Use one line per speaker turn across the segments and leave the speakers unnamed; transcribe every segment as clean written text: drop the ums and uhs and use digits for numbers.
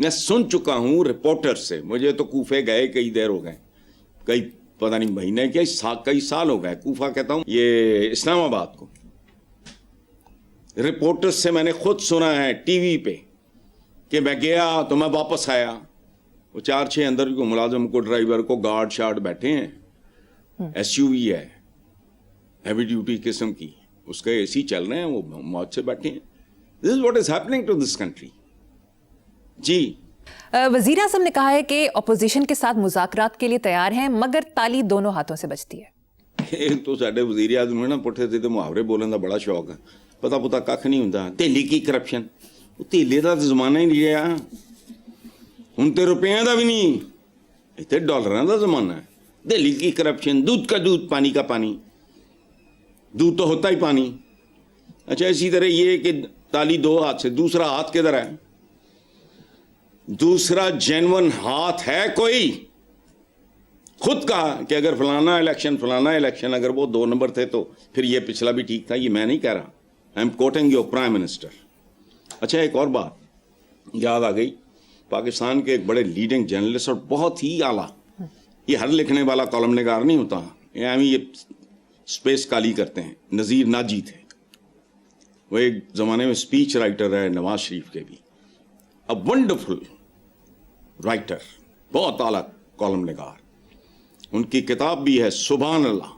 میں سن چکا ہوں رپورٹر سے, مجھے تو کوفے گئے کئی دیر ہو گئے, کئی پتہ نہیں مہینے کئی سال ہو گئے, کوفہ کہتا ہوں یہ اسلام آباد کو, رپورٹر سے میں نے خود سنا ہے ٹی وی پہ کہ میں گیا تو میں واپس آیا, وہ 4-6 اندر کو ملازم کو, ڈرائیور کو, گارڈ شارڈ بیٹھے ہیں, ایس یو وی ہے ہیوی ڈیوٹی قسم کی, اس کے اے سی چل رہے ہیں, وہ موج سے بیٹھے ہیں. This is what is happening to this country. جی
وزیر اعظم نے کہا ہے کہ اپوزیشن کے ساتھ مذاکرات کے لیے تیار ہیں مگر تالی دونوں ہاتھوں سے بجتی ہے.
ایک تو ساڈے وزیر اعظم نا پٹھے سے محاورے بولنے کا بڑا شوق ہے, پتا کھ نہیں ہوندا. تیلی کی کرپشن, تیلے کا زمانہ ہی نہیں رہا ہوں, تے روپیاں کا بھی نہیں, اتنے ڈالراں کا زمانہ ہے. دہلی کی کرپشن, دودھ کا دودھ, پانی کا پانی, دودھ تو ہوتا ہی پانی. اچھا اسی طرح یہ کہ تالی 2 ہاتھ سے, دوسرا ہاتھ کدھر ہے؟ دوسرا جینون ہاتھ ہے کوئی خود کا کہ اگر فلانا الیکشن اگر وہ 2 نمبر تھے تو پھر یہ پچھلا بھی ٹھیک تھا. یہ میں نہیں کہہ رہا, I am quoting your prime minister. اچھا ایک اور بات یاد آ گئی, پاکستان کے ایک بڑے لیڈنگ جرنلسٹ اور بہت ہی اعلیٰ, یہ ہر لکھنے والا کالم نگار نہیں ہوتا, یہ اسپیس کالی کرتے ہیں, نذیر ناجی تھے. وہ ایک زمانے میں اسپیچ رائٹر ہے نواز شریف کے بھی, اے ونڈرفل رائٹر, بہت اعلیٰ کالم نگار. ان کی کتاب بھی ہے سبحان اللہ.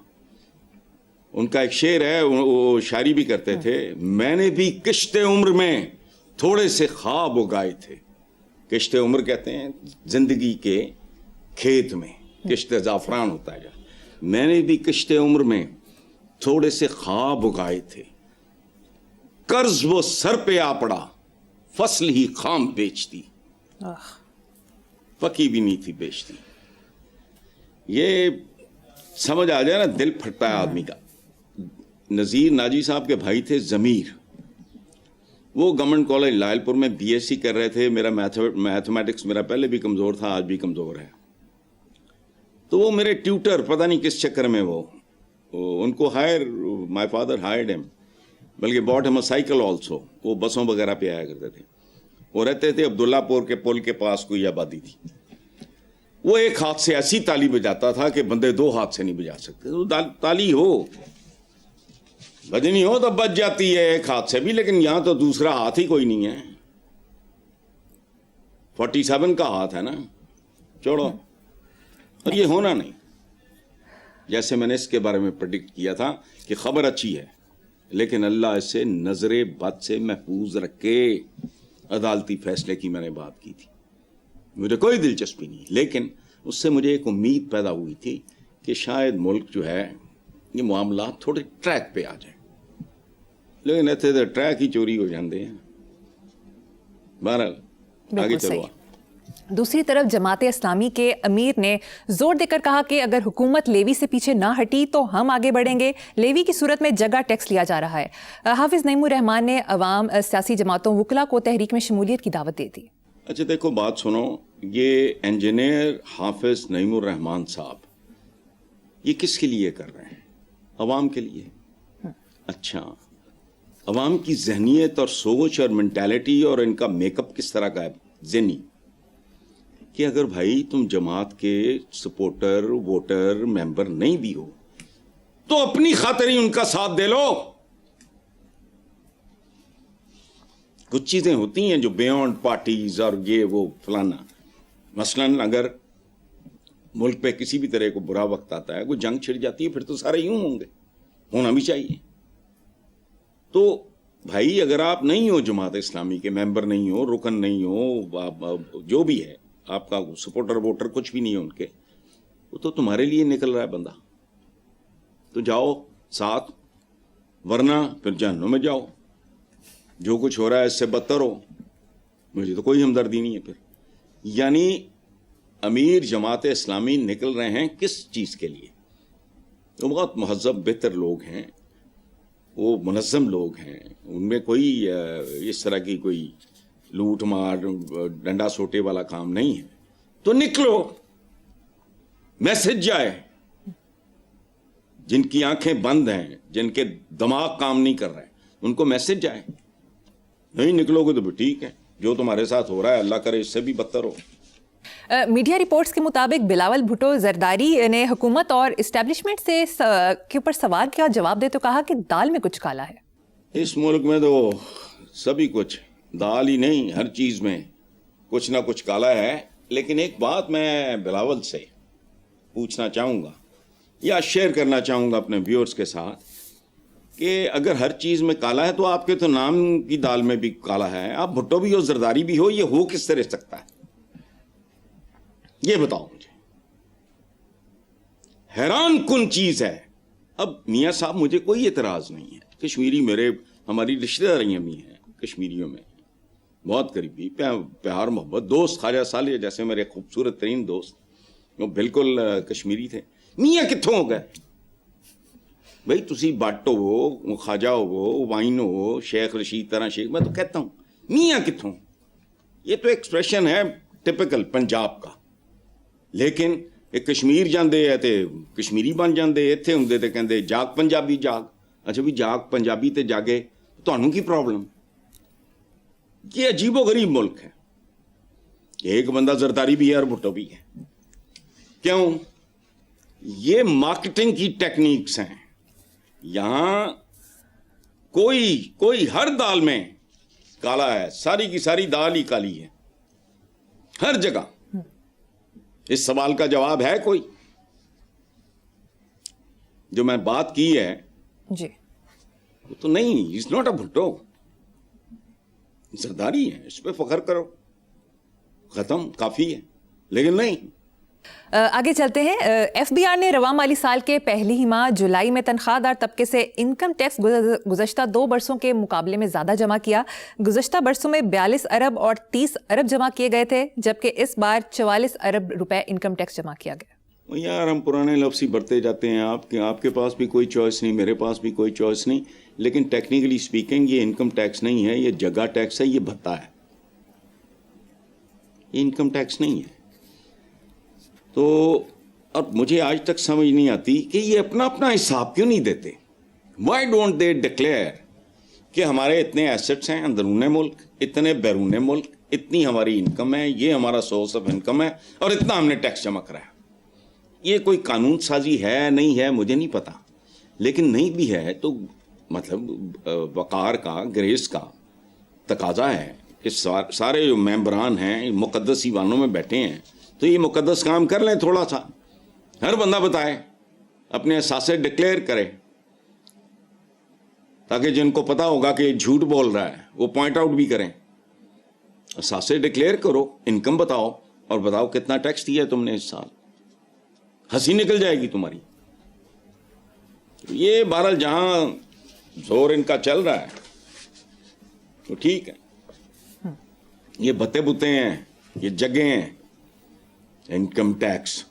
ان کا ایک شعر ہے, وہ شاعری بھی کرتے تھے, میں نے بھی کشت عمر میں تھوڑے سے خواب اگائے تھے. کشت عمر کہتے ہیں زندگی کے کھیت میں, کشت زعفران ہوتا ہے. میں نے بھی کشت عمر میں تھوڑے سے خواب اگائے تھے, قرض وہ سر پہ آ پڑا, فصل ہی خام بیچتی, پکی بھی نہیں تھی بیچتی. یہ سمجھ آ جائے نا, دل پھٹتا ہے آدمی کا. نذیر ناجی صاحب کے بھائی تھے ضمیر, وہ گورنمنٹ کالج لائل پور میں بی ایس سی کر رہے تھے. میرا میتھمیٹکس میرا پہلے بھی کمزور تھا, آج بھی کمزور ہے. تو وہ میرے ٹیوٹر, پتہ نہیں کس چکر میں وہ ان کو مائی فادر ہائرڈ ہم, بلکہ باٹ ہم سائیکل آلسو. وہ بسوں وغیرہ پہ آیا کرتے تھے. وہ رہتے تھے عبداللہ پور کے پل کے پاس کوئی آبادی تھی. وہ ایک ہاتھ سے ایسی تالی بجاتا تھا کہ بندے 2 ہاتھ سے نہیں بجا سکتے. تو تالی ہو, بجنی ہو تو بج جاتی ہے ایک ہاتھ سے بھی, لیکن یہاں تو دوسرا ہاتھ ہی کوئی نہیں ہے. 47 کا ہاتھ ہے نا, چھوڑو. اور یہ ہونا نہیں. جیسے میں نے اس کے بارے میں پریڈکٹ کیا تھا کہ خبر اچھی ہے لیکن اللہ اسے نظر بد سے محفوظ رکھے. عدالتی فیصلے کی میں نے بات کی تھی, مجھے کوئی دلچسپی نہیں, لیکن اس سے مجھے ایک امید پیدا ہوئی تھی کہ شاید ملک جو ہے یہ معاملات تھوڑے ٹریک پہ آ جائیں. لیکن ایسے تو ٹریک ہی چوری ہو جاندے ہیں. بہرحال آگے چلو.
دوسری طرف جماعت اسلامی کے امیر نے زور دے کر کہا کہ اگر حکومت لیوی سے پیچھے نہ ہٹی تو ہم آگے بڑھیں گے. لیوی کی صورت میں جگہ ٹیکس لیا جا رہا ہے. حافظ نعیم الرحمان نے عوام, سیاسی جماعتوں, وکلا کو تحریک میں شمولیت کی دعوت دی تھی.
اچھا دیکھو بات سنو, یہ انجینئر حافظ نعیم الرحمان صاحب یہ کس کے لیے کر رہے ہیں؟ عوام کے لیے. اچھا عوام کی ذہنیت اور سوچ اور مینٹیلٹی اور ان کا میک اپ کس طرح کا ہے ذہنی, کہ اگر بھائی تم جماعت کے سپورٹر, ووٹر, ممبر نہیں بھی ہو تو اپنی خاطر ہی ان کا ساتھ دے لو. کچھ چیزیں ہوتی ہیں جو بیونڈ پارٹیز اور یہ وہ فلانا. مثلاً اگر ملک پہ کسی بھی طرح کو برا وقت آتا ہے, کوئی جنگ چھڑ جاتی ہے, پھر تو سارے یوں ہوں گے, ہونا بھی چاہیے. تو بھائی اگر آپ نہیں ہو جماعت اسلامی کے ممبر, نہیں ہو, رکن نہیں ہو, جو بھی ہے آپ کا سپورٹر ووٹر کچھ بھی نہیں ہے ان کے, وہ تو تمہارے لیے نکل رہا ہے بندہ, تو جاؤ ساتھ, ورنہ پھر جہنم میں جاؤ. جو کچھ ہو رہا ہے اس سے بدتر ہو. مجھے تو کوئی ہمدردی نہیں ہے پھر. یعنی امیر جماعت اسلامی نکل رہے ہیں کس چیز کے لیے؟ وہ بہت مہذب بہتر لوگ ہیں, وہ منظم لوگ ہیں, ان میں کوئی اس طرح کی کوئی لوٹ مار ڈنڈا سوٹے والا کام نہیں ہے. تو نکلو, میسج جائے. جن کی آنکھیں بند ہیں, جن کے دماغ کام نہیں کر رہے, ان کو میسج جائے. نہیں نکلو گے تو بھی ٹھیک ہے, جو تمہارے ساتھ ہو رہا ہے اللہ کرے اس سے بھی بدتر ہو.
میڈیا رپورٹس کے مطابق بلاول بھٹو زرداری نے حکومت اور اسٹیبلشمنٹ سے کے اوپر سوال کا جواب دے تو کہا کہ دال میں کچھ کالا ہے.
اس ملک میں تو سبھی کچھ, دال ہی نہیں ہر چیز میں کچھ نہ کچھ کالا ہے. لیکن ایک بات میں بلاول سے پوچھنا چاہوں گا یا شیئر کرنا چاہوں گا اپنے ویورز کے ساتھ کہ اگر ہر چیز میں کالا ہے تو آپ کے تو نام کی دال میں بھی کالا ہے. آپ بھٹو بھی ہو زرداری بھی ہو, یہ ہو کس طرح سکتا ہے یہ بتاؤ مجھے. حیران کن چیز ہے. اب میاں صاحب مجھے کوئی اعتراض نہیں ہے, کشمیری ہماری رشتہ داریاں بھی ہیں کشمیریوں میں, بہت قریبی پیار محبت, دوست خواجہ صالح جیسے میرے خوبصورت ترین دوست وہ بالکل کشمیری تھے. میاں کتوں ہو گئے بھائی, تسی بٹ ہو, خواجہ ہو, وائن ہو, شیخ رشید طرح شیخ, میں تو کہتا ہوں میاں کتوں. یہ تو ایکسپریشن ہے ٹپیکل پنجاب کا. لیکن ایک کشمیر جاندے ہے تے کشمیری بن جاندے, اتنے ہوں تے کہندے جاگ پنجابی جاگ. اچھا بھی جاگ پنجابی تے جاگے تانوں کی پرابلم. یہ عجیب و غریب ملک ہے. ایک بندہ زرداری بھی ہے اور بھٹو بھی ہے. کیوں؟ یہ مارکیٹنگ کی ٹیکنیکس ہیں. یہاں کوئی ہر دال میں کالا ہے, ساری کی ساری دال ہی کالی ہے ہر جگہ. اس سوال کا جواب ہے کوئی؟ جو میں بات کی ہے
جی
وہ تو نہیں, is not a Bhutto, Zardari ہے, اس پہ فخر کرو, ختم, کافی ہے. لیکن نہیں.
آگے چلتے ہیں. ایف بی آر نے رواں مالی سال کے پہلی ہی ماہ جولائی میں تنخواہ دار طبقے سے انکم ٹیکس گزشتہ 2 برسوں کے مقابلے میں زیادہ جمع کیا. گزشتہ برسوں میں 42 ارب اور 30 ارب جمع کیے گئے تھے, جبکہ اس بار 44 ارب روپے انکم ٹیکس جمع کیا گیا.
یار ہم پرانے لفظ ہی بڑھتے جاتے ہیں. آپ کے پاس بھی کوئی چوائس نہیں, میرے پاس بھی کوئی چوائس نہیں. لیکن ٹیکنیکلی اسپیکنگ یہ انکم ٹیکس نہیں ہے, یہ جگہ ٹیکس ہے, یہ بھتہ ہے, یہ انکم ٹیکس نہیں ہے. تو اب مجھے آج تک سمجھ نہیں آتی کہ یہ اپنا حساب کیوں نہیں دیتے. وائی ڈونٹ دے ڈکلیئر کہ ہمارے اتنے ایسٹس ہیں اندرون ملک, اتنے بیرون ملک, اتنی ہماری انکم ہے, یہ ہمارا سورس آف انکم ہے, اور اتنا ہم نے ٹیکس جمع کرایا. یہ کوئی قانون سازی ہے نہیں ہے مجھے نہیں پتا, لیکن نہیں بھی ہے تو مطلب وقار کا, گریس کا تقاضا ہے کہ سارے جو ممبران ہیں مقدس ایوانوں میں بیٹھے ہیں تو یہ مقدس کام کر لیں تھوڑا سا. ہر بندہ بتائے, اپنے احساسات ڈکلیئر کرے, تاکہ جن کو پتا ہوگا کہ جھوٹ بول رہا ہے وہ پوائنٹ آؤٹ بھی کریں. احساسات ڈکلیئر کرو, انکم بتاؤ, اور بتاؤ کتنا ٹیکس دیا ہے تم نے اس سال. ہنسی نکل جائے گی تمہاری. یہ بہرحال جہاں زور ان کا چل رہا ہے تو ٹھیک ہے. یہ بتے بتے ہیں, یہ جگہ ہیں, انکم ٹیکس.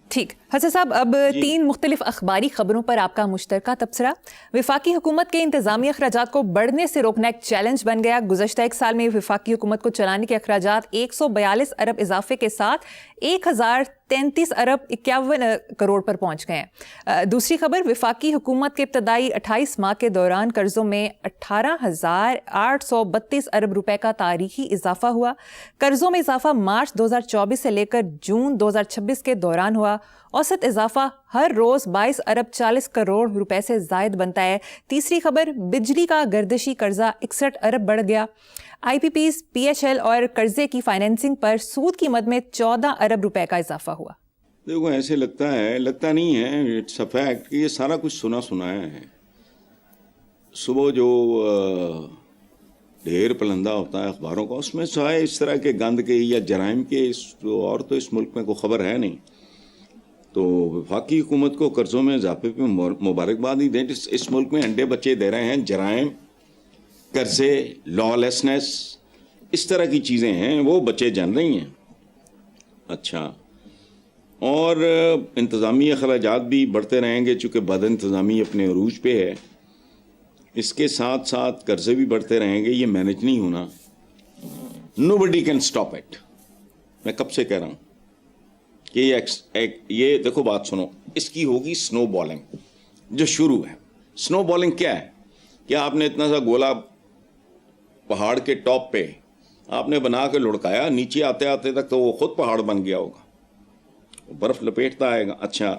ٹھیک. حسن صاحب, اب 3 مختلف اخباری خبروں پر آپ کا مشترکہ تبصرہ. وفاقی حکومت کے انتظامی اخراجات کو بڑھنے سے روکنا ایک چیلنج بن گیا. گزشتہ 1 سال میں وفاقی حکومت کو چلانے کے اخراجات 142 ارب اضافے کے ساتھ 1033 ارب 51 کروڑ پر پہنچ گئے ہیں. دوسری خبر, وفاقی حکومت کے ابتدائی 28 ماہ کے دوران قرضوں میں 18,832 ارب روپے کا تاریخی اضافہ ہوا. قرضوں میں اضافہ مارچ 2024 سے لے کر جون 2026 کے دوران ہوا. اوسط اضافہ ہر روز 22 ارب 40 کروڑ روپے سے زائد بنتا ہے. تیسری خبر, بجلی کا گردشی قرضہ 61 ارب بڑھ گیا. I P Ps, P H L اور قرضے کی فائنینسنگ پر سود کی مد میں 14 ارب روپے کا اضافہ ہوا.
دیکھو ایسے لگتا نہیں ہے, اٹس اے فیکٹ کہ یہ سارا کچھ سنا ہے. صبح جو ڈھیر پلندہ ہوتا ہے اخباروں کا, اس میں سوائے اس طرح کے گند کے یا جرائم کے اور تو اس ملک میں کوئی خبر ہے نہیں. تو وفاقی حکومت کو قرضوں میں اضافے پہ مبارکباد ہی دیں. اس ملک میں انڈے بچے دے رہے ہیں. جرائم, قرضے, لا لیسنس, اس طرح کی چیزیں ہیں, وہ بچے جان رہی ہیں. اچھا, اور انتظامی اخراجات بھی بڑھتے رہیں گے چونکہ بد انتظامی اپنے عروج پہ ہے. اس کے ساتھ ساتھ قرضے بھی بڑھتے رہیں گے. یہ مینج نہیں ہونا. Nobody can stop it. میں کب سے کہہ رہا ہوں کہ یہ دیکھو بات سنو, اس کی ہوگی سنو بالنگ جو شروع ہے. سنو بالنگ کیا ہے؟ کہ آپ نے اتنا سا گولا پہاڑ کے ٹاپ پہ آپ نے بنا کے لڑکایا, نیچے آتے آتے تک تو وہ خود پہاڑ بن گیا ہوگا, برف لپیٹتا آئے گا. اچھا,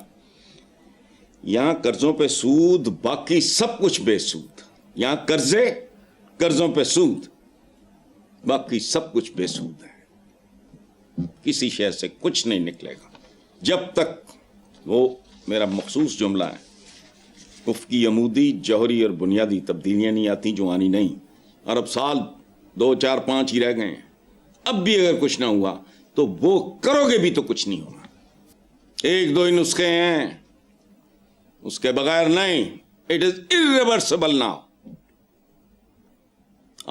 یہاں قرضوں پہ سود, باقی سب کچھ بے سود. یہاں قرضے, قرضوں پہ سود, باقی سب کچھ بے سود ہے. کسی شہر سے کچھ نہیں نکلے گا جب تک وہ میرا مخصوص جملہ ہے, افقی عمودی جوہری اور بنیادی تبدیلیاں نہیں آتی جو آنی نہیں. اور اب سال 2 4 5 ہی رہ گئے ہیں, اب بھی اگر کچھ نہ ہوا تو وہ کرو گے بھی تو کچھ نہیں ہوگا. 1 2 ہی نسخے ہیں, اس کے بغیر نہیں. It is irreversible now.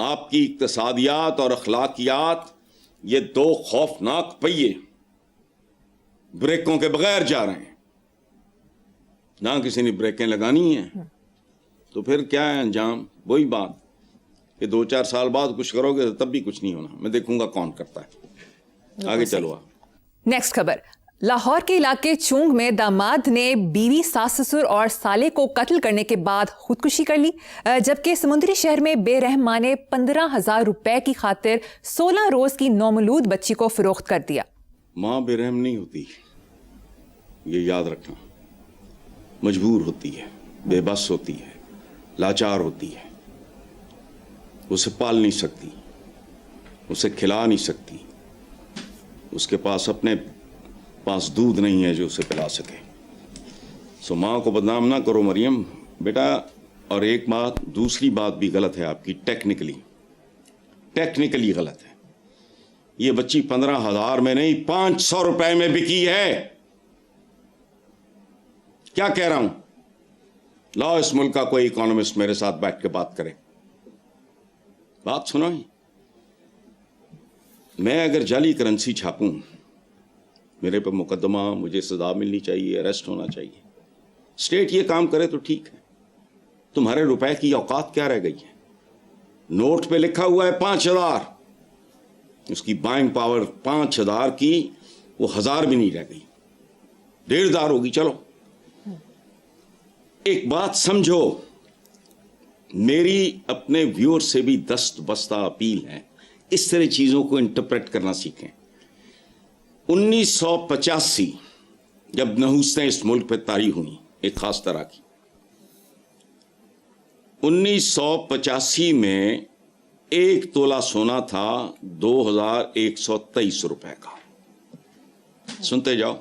آپ کی اقتصادیات اور اخلاقیات یہ 2 خوفناک پہیے بریکوں کے بغیر جا رہے ہیں. نہ کسی نے بریکیں لگانی ہیں تو پھر کیا ہے انجام؟ وہی بات کہ 2 4 سال بعد کچھ کرو گے تب بھی کچھ نہیں ہونا. میں دیکھوں گا کون کرتا ہے. آگے چلو آپ.
نیکسٹ خبر. لاہور کے علاقے چونگ میں داماد نے بیوی, ساس سسر اور سالے کو قتل کرنے کے بعد خودکشی کر لی, جبکہ سمندری شہر میں بے رحم ماں نے 15,000 روپے کی خاطر 16 روز کی نومولود بچی کو فروخت کر دیا.
ماں بے رحم نہیں ہوتی, یہ یاد رکھنا. مجبور ہوتی ہے, بے بس ہوتی ہے, لاچار ہوتی ہے. اسے پال نہیں سکتی, اسے کھلا نہیں سکتی, اس کے پاس اپنے پاس دودھ نہیں ہے جو اسے پلا سکے. سو ماں کو بدنام نہ کرو مریم بیٹا. اور ایک بات, دوسری بات بھی غلط ہے آپ کی, ٹیکنیکلی غلط ہے. یہ بچی 15,000 میں نہیں 500 روپے میں بکی ہے. کیا کہہ رہا ہوں؟ لاؤ اس ملک کا کوئی اکانومسٹ میرے ساتھ بیٹھ کے بات کرے. بات سنو. میں اگر جعلی کرنسی چھاپوں, میرے پہ مقدمہ, مجھے سزا ملنی چاہیے, اریسٹ ہونا چاہیے. اسٹیٹ یہ کام کرے تو ٹھیک ہے. تمہارے روپے کی اوقات کیا رہ گئی ہے؟ نوٹ پہ لکھا ہوا ہے 5,000, اس کی بائنگ پاور 5,000 کی, وہ 1,000 بھی نہیں رہ گئی, 1,500 ہوگی. چلو ایک بات سمجھو, میری اپنے ویور سے بھی دست بستہ اپیل ہے, اس طرح چیزوں کو انٹرپریٹ کرنا سیکھیں. 1985 جب نحوستیں اس ملک پہ طاری ہوئیں ایک خاص طرح کی, 1985 میں 1 تولہ سونا تھا 2,123 روپے کا. سنتے جاؤ,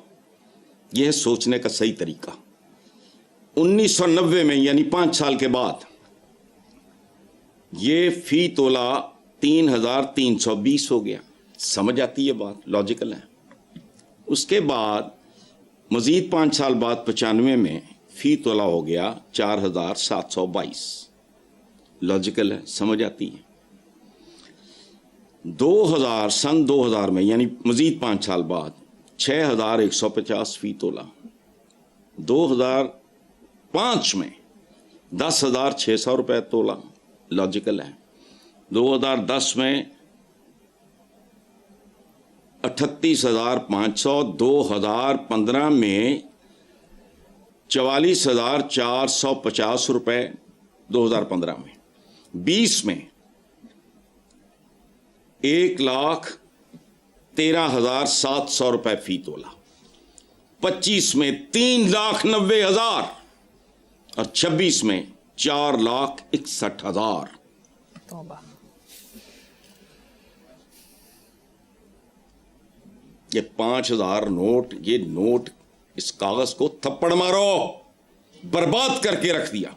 یہ ہے سوچنے کا صحیح طریقہ. 1990 میں یعنی 5 سال کے بعد یہ فی تولہ 3,320 ہو گیا. سمجھ آتی ہے بات, لاجیکل ہے. اس کے بعد مزید 5 سال بعد 95 میں فی تولہ ہو گیا 4,722. لاجیکل ہے, سمجھ آتی ہے. سن 2000 میں یعنی مزید 5 سال بعد 6,150 فی تولہ. 2005 میں 10,600 روپے تولہ. لاجیکل ہے. 2010 میں 38,500. 2015 میں 44,450 روپے. 2015 میں 20 میں 1,13,700 روپے فی تولہ. 25 میں 3,90,000 اور 26 میں 4,61,000.
توبہ.
یہ 5,000 نوٹ, یہ نوٹ اس کاغذ کو تھپڑ مارو, برباد کر کے رکھ دیا.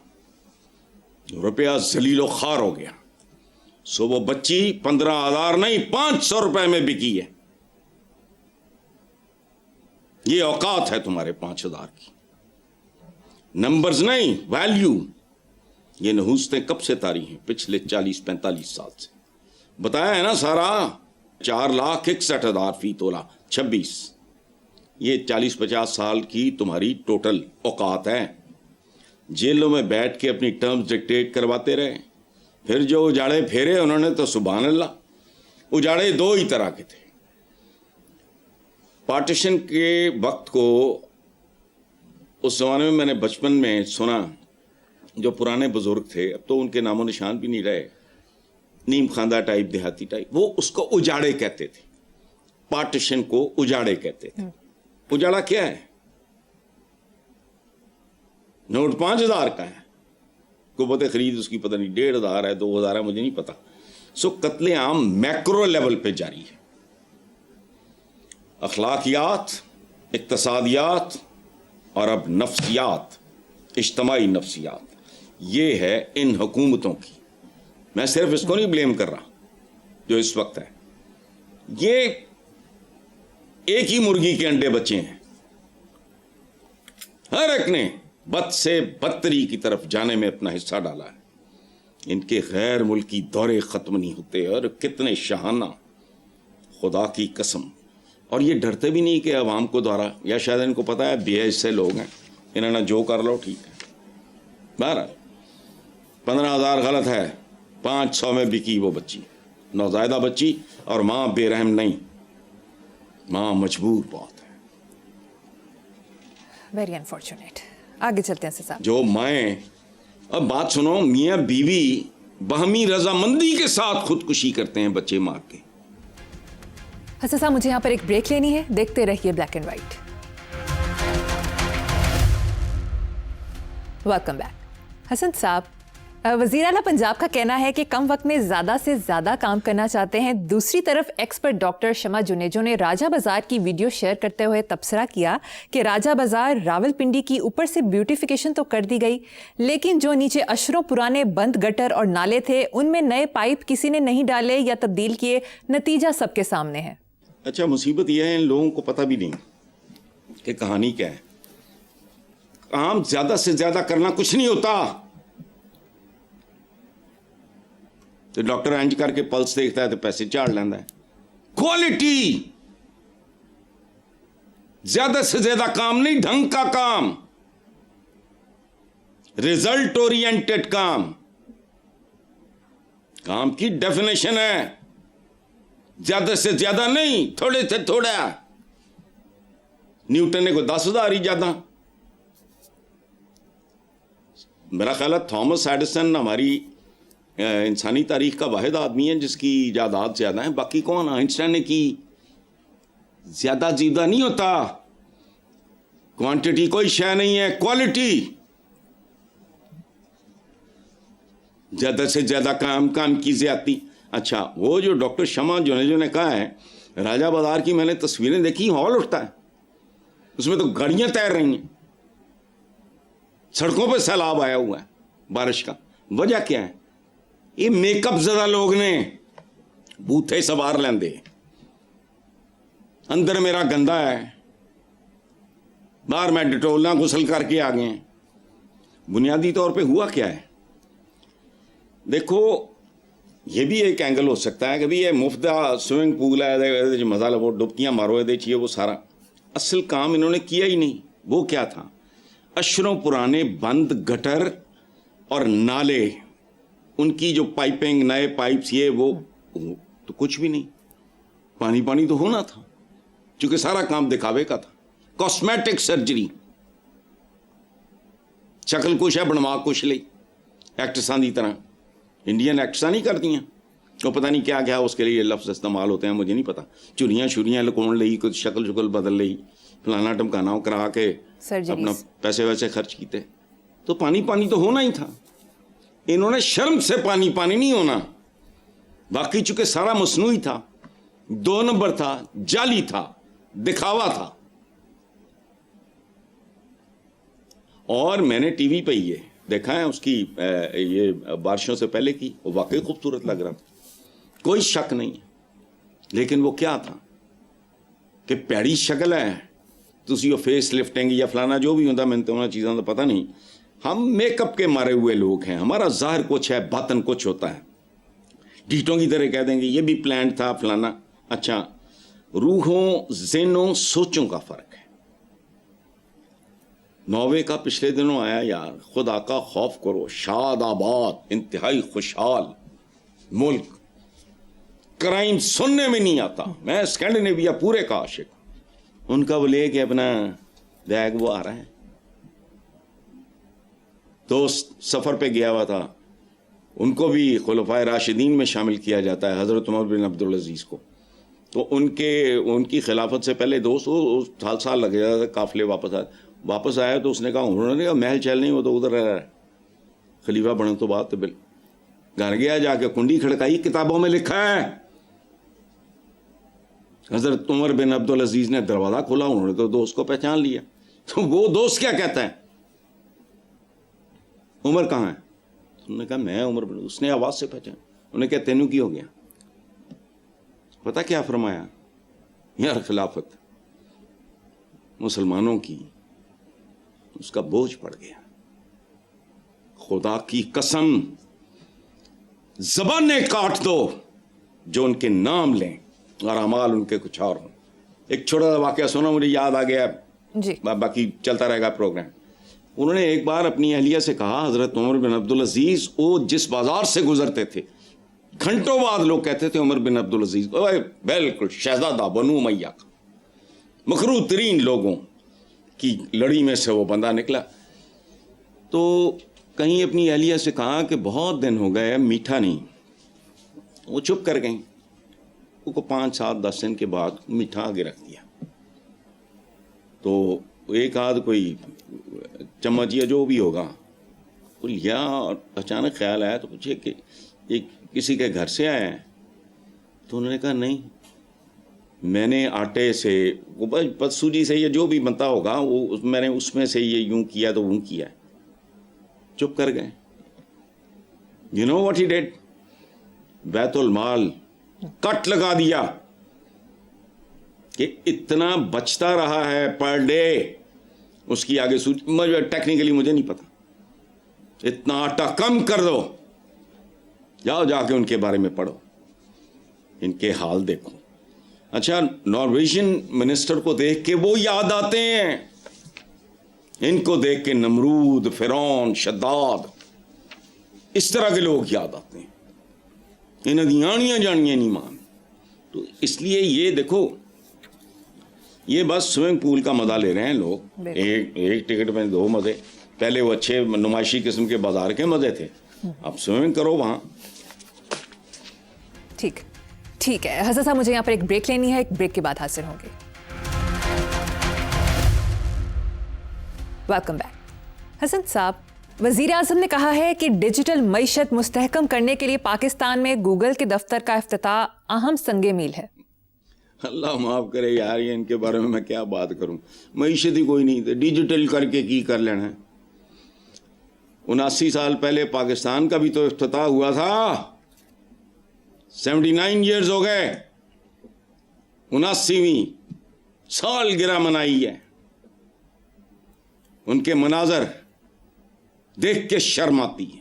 روپیہ ذلیل و خوار ہو گیا. سو وہ بچی 15,000 نہیں 500 روپے میں بکی ہے. یہ اوقات ہے تمہارے 5,000 کی, نمبرز نہیں, ویلیو. یہ نحوستیں کب سے طاری ہیں؟ پچھلے 40-45 سال سے. بتایا ہے نا سارا. 4,61,000 فی تولہ 26. یہ 40-50 سال کی تمہاری ٹوٹل اوقات ہے. جیلوں میں بیٹھ کے اپنی ٹرمز ڈکٹیٹ کرواتے رہے. پھر جو اجاڑے پھیرے انہوں نے تو سبحان اللہ. اجاڑے 2 ہی طرح کے تھے. پارٹیشن کے وقت کو اس زمانے میں نے بچپن میں سنا, جو پرانے بزرگ تھے اب تو ان کے نام و نشان بھی نہیں رہے, نیم خاندہ ٹائپ, دیہاتی ٹائپ, وہ اس کو اجاڑے کہتے تھے, پارٹیشن کو اجاڑے کہتے تھے. اجاڑا کیا ہے؟ نوٹ 5000 کا ہے, قوت خرید اس کی پتہ نہیں 1500 ہے 2000 ہے, مجھے نہیں پتا. سو قتل عام میکرو لیول پہ جاری ہے. اخلاقیات, اقتصادیات اور اب نفسیات, اجتماعی نفسیات, یہ ہے ان حکومتوں کی. میں صرف اس کو نہیں بلیم کر رہا جو اس وقت ہے, یہ ایک ہی مرغی کے انڈے بچے ہیں. ہر ایک نے بد سے بدتری کی طرف جانے میں اپنا حصہ ڈالا ہے. ان کے غیر ملکی دورے ختم نہیں ہوتے, اور کتنے شاہانہ, خدا کی قسم. اور یہ ڈرتے بھی نہیں کہ عوام کو دورہ, یا شاید ان کو پتا ہے بے حیث سے لوگ ہیں, انہوں نے جو کر لو ٹھیک ہے. بہرحال 15,000 غلط ہے, 500 میں بکی وہ بچی, نوزائیدہ بچی, اور ماں بے رحم نہیں, ماں مجبور بہت ہے.
Very unfortunate. آگے چلتے ہیں صاحب.
جو مائیں, اب بات سنو, میاں بیوی باہمی رضامندی کے ساتھ خودکشی کرتے ہیں بچے مار کے.
حسن صاحب مجھے یہاں پر ایک بریک لینی ہے, دیکھتے رہیے black and white. Welcome back. Hasan صاحب, وزیر اعلیٰ پنجاب کا کہنا ہے کہ کم وقت میں زیادہ سے زیادہ کام کرنا چاہتے ہیں. دوسری طرف ایکسپرٹ ڈاکٹر شمع جنیجو نے راجہ بازار کی ویڈیو شیئر کرتے ہوئے تبصرہ کیا کہ راجہ بازار راول پنڈی کی اوپر سے بیوٹیفیکیشن تو کر دی گئی, لیکن جو نیچے اشروں پرانے بند گٹر اور نالے تھے ان میں نئے پائپ کسی نے نہیں ڈالے یا تبدیل کیے. نتیجہ سب کے سامنے ہے.
اچھا, مصیبت یہ ہے ان لوگوں کو پتہ بھی نہیں کہ کہانی کیا ہے. کام زیادہ سے زیادہ کرنا کچھ نہیں ہوتا. تو ڈاکٹر انج کر کے پلس دیکھتا ہے تو پیسے چاڑ لینا ہے. کوالٹی, زیادہ سے زیادہ کام نہیں, ڈھنگ کا کام, ریزلٹ اورینٹڈ کام. کام کی ڈیفینیشن ہے زیادہ سے زیادہ نہیں, تھوڑے سے تھوڑا. نیوٹن نے کوئی 10,000 ایجاداں. میرا خیال ہے تھامس ایڈیسن ہماری انسانی تاریخ کا واحد آدمی ہے جس کی ایجادات زیادہ ہیں. باقی کون؟ آئنسٹائن نے کی. زیادہ زیادہ نہیں ہوتا, کوانٹٹی کوئی شے نہیں ہے, کوالٹی. زیادہ سے زیادہ کام کی زیادتی. اچھا, وہ جو ڈاکٹر شمع جنیجو نے کہا ہے, راجہ بازار کی میں نے تصویریں دیکھی, ہال اٹھتا ہے, اس میں تو گاڑیاں تیر رہی ہیں, سڑکوں پہ سیلاب آیا ہوا ہے بارش کا. وجہ کیا ہے؟ یہ میک اپ زدہ لوگ نے بوتھے سوار لیندے, اندر میرا گندا ہے, باہر میں ڈیٹول نہ غسل کر کے آ گئے ہیں. بنیادی طور پہ ہوا کیا ہے؟ دیکھو, یہ بھی ایک اینگل ہو سکتا ہے کہ بھی یہ مفت سوئمنگ پول ہے, مزہ لو, ڈبکیاں مارو, دے چاہیے وہ سارا. اصل کام انہوں نے کیا ہی نہیں. وہ کیا تھا؟ اشروں پرانے بند گٹر اور نالے, ان کی جو پائپنگ, نئے پائپس, یہ وہ تو کچھ بھی نہیں. پانی تو ہونا تھا, چونکہ سارا کام دکھاوے کا تھا. کاسمیٹک سرجری, شکل کچھ ہے بنوا کچھ لئی, ایکٹرساں دی طرح. انڈین ایکٹرساں نہیں کرتی ہیں, وہ پتہ نہیں کیا کیا اس کے لیے لفظ استعمال ہوتے ہیں, مجھے نہیں پتا. چوریاں لکون لئی, کچھ شکل بدل لئی, فلانا ٹمکانا کرا کے اپنا پیسے ویسے خرچ کیتے. تو پانی تو ہونا ہی تھا. انہوں نے شرم سے پانی نہیں ہونا. باقی چونکہ سارا مصنوعی تھا, 2 نمبر تھا, جعلی تھا, دکھاوا تھا. اور میں نے ٹی وی پہ یہ دیکھا ہے اس کی یہ بارشوں سے پہلے کی, وہ واقعی خوبصورت لگ رہا تھا, کوئی شک نہیں. لیکن وہ کیا تھا کہ پیڑی شکل ہے, تسی وہ فیس لفٹنگ یا فلانا جو بھی ہوتا, میں تو انہوں چیزوں کا پتہ نہیں. ہم میک اپ کے مارے ہوئے لوگ ہیں, ہمارا ظاہر کچھ ہے, باطن کچھ ہوتا ہے. ڈیٹوں کی طرح کہہ دیں گے یہ بھی پلانٹ تھا فلانا. اچھا, روحوں, ذہنوں, سوچوں کا فرق ہے. نوے کا پچھلے دنوں آیا یار, خدا کا خوف کرو, شاد آباد, انتہائی خوشحال ملک, کرائم سننے میں نہیں آتا. میں اسکینڈینیویا پورے کا عاشق. ان کا وہ لے کے اپنا بیگ وہ آ رہا ہے. دوست سفر پہ گیا ہوا تھا, ان کو بھی خلفائے راشدین میں شامل کیا جاتا ہے، حضرت عمر بن عبدالعزیز کو. تو ان کی خلافت سے پہلے سال لگ جاتا تھا قافلے واپس آیا تو اس نے کہا انہوں نے کہا محل چہل نہیں، وہ تو ادھر رہ رہا ہے. خلیفہ بننے تو بات بل گھر گیا، جا کے کنڈی کھڑکائی، کتابوں میں لکھا ہے. حضرت عمر بن عبدالعزیز نے دروازہ کھولا، انہوں نے تو دوست کو پہچان لیا. تو وہ دوست کیا کہتا ہے، عمر کہاں ہے؟ انہوں نے کہا میں عمر بن. اس نے آواز سے پہچان. انہوں نے کہا تینوں کی ہو گیا؟ پتہ کیا فرمایا؟ یار خلافت مسلمانوں کی، اس کا بوجھ پڑ گیا. خدا کی قسم زبانیں کاٹ دو جو ان کے نام لیں اور اعمال ان کے کچھ اور ہوں. ایک چھوٹا سا واقعہ سنا، مجھے یاد آ گیا
جی،
باقی چلتا رہے گا پروگرام. انہوں نے ایک بار اپنی اہلیہ سے کہا، حضرت عمر بن عبدالعزیز وہ جس بازار سے گزرتے تھے گھنٹوں بعد لوگ کہتے تھے عمر بن عبدالعزیز، بالکل شہزادہ بنو امیہ کا، مکروہ ترین لوگوں کی لڑی میں سے وہ بندہ نکلا. تو کہیں اپنی اہلیہ سے کہا کہ بہت دن ہو گئے میٹھا نہیں. وہ چپ کر گئیں. وہ کو 5 7 10 دن کے بعد میٹھا آگے رکھ دیا. تو ایک آدھ کوئی چمچ یا جو بھی ہوگا وہ لیا، اور اچانک خیال آیا تو پوچھے کہ یہ کسی کے گھر سے آیا ہے؟ تو انہوں نے کہا نہیں، میں نے آٹے سے سوجی سے یا جو بھی بنتا ہوگا وہ میں نے اس میں سے یہ یوں کیا تو وہ کیا. چپ کر گئے. You know what he did? بیت المال کٹ لگا دیا کہ اتنا بچتا رہا ہے پر ڈے. اس کی آگے ٹیکنیکلی مجھے نہیں پتا، اتنا آٹا کم کر دو. جاؤ جا کے ان کے بارے میں پڑھو، ان کے حال دیکھو. اچھا، نارویجین منسٹر کو دیکھ کے وہ یاد آتے ہیں، ان کو دیکھ کے نمرود، فرعون، شداد، اس طرح کے لوگ یاد آتے ہیں. انہیں دیانیاں جانیاں نہیں مان. تو اس لیے یہ دیکھو، یہ بس سوئمنگ پول کا مزہ لے رہے ہیں لوگ. ایک ٹکٹ میں 2 مزے. پہلے وہ اچھے نمائشی قسم کے بازار کے مزے تھے، اب سوئمنگ کرو وہاں.
ٹھیک ہے حسن صاحب، مجھے یہاں پر ایک بریک لینی ہے، ایک بریک کے بعد حاضر ہوں گے. Welcome back. حسن صاحب، وزیر اعظم نے کہا ہے کہ ڈیجیٹل معیشت مستحکم کرنے کے لیے پاکستان میں گوگل کے دفتر کا افتتاح اہم سنگ میل ہے.
اللہ معاف کرے یار، یہ ان کے بارے میں کیا بات کروں. معیشت ہی کوئی نہیں تھی، ڈیجیٹل کر کے کی کر لینا ہے. 79 سال پہلے پاکستان کا بھی تو افتتاح ہوا تھا. 79 ایئرز ہو گئے، 79ویں سالگرہ منائی ہے. ان کے مناظر دیکھ کے شرم آتی ہے،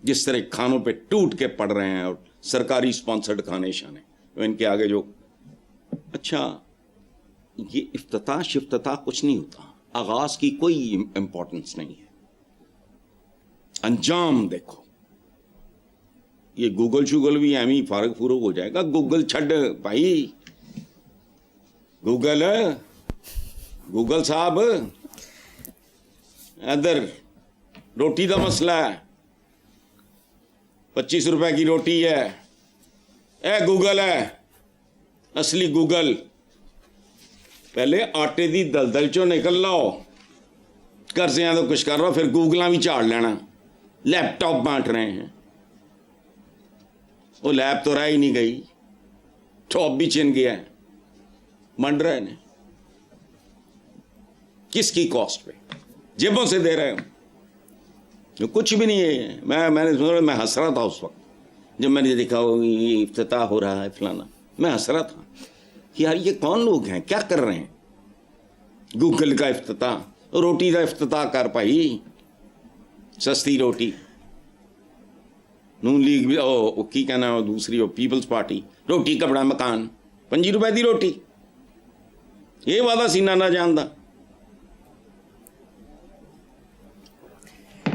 جس طرح کھانوں پہ ٹوٹ کے پڑ رہے ہیں اور سرکاری سپانسرڈ کھانے شانے. ان کے آگے جو اچھا، یہ افتتاح کچھ نہیں ہوتا. آغاز کی کوئی امپورٹنس نہیں ہے، انجام دیکھو. یہ گوگل شوگل بھی ایمی فارغ فروغ ہو جائے گا. گوگل چھڈ بھائی، گوگل صاحب ادھر روٹی کا مسئلہ ہے. 25 روپے کی روٹی ہے. اے گوگل ہے اصلی گوگل. پہلے آٹے دی دلدل چو نکل لو، کرزیاں تو کچھ کر رہا، پھر گوگلاں بھی جھاڑ لینا. لیپ ٹاپ بانٹ رہے ہیں، وہ لیب تو رہ ہی نہیں گئی، ٹاپ بھی چن گیا ہے. منڈ رہے ہیں کس کی کاسٹ پہ؟ جیبوں سے دے رہے ہوں، جو کچھ بھی نہیں ہے. میں ہنس رہا تھا اس وقت جب میں نے دیکھا یہ افتتاح ہو رہا ہے فلانا. میں ہنس رہا تھا کہ یار یہ کون لوگ ہیں، کیا کر رہے ہیں. گوگل کا افتتاح، روٹی کا افتتاح کر پائی، سستی روٹی. نون لیگ بھی کی کہنا ہے، دوسری پیپلز پارٹی، روٹی کپڑا مکان، 25 روپے دی روٹی. یہ وعدہ سینہ نہ جاندا.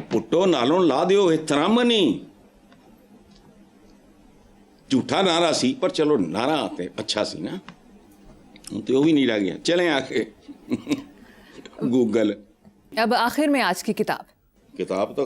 پٹو نالوں لا دیو احترام نہیں. جھوٹا نعرہ سی پر چلو نعرہ آتے اچھا سی نا، تو وہ بھی نہیں رہ گیا. چلیں آخر گوگل.
اب آخر میں آج کی کتاب
تو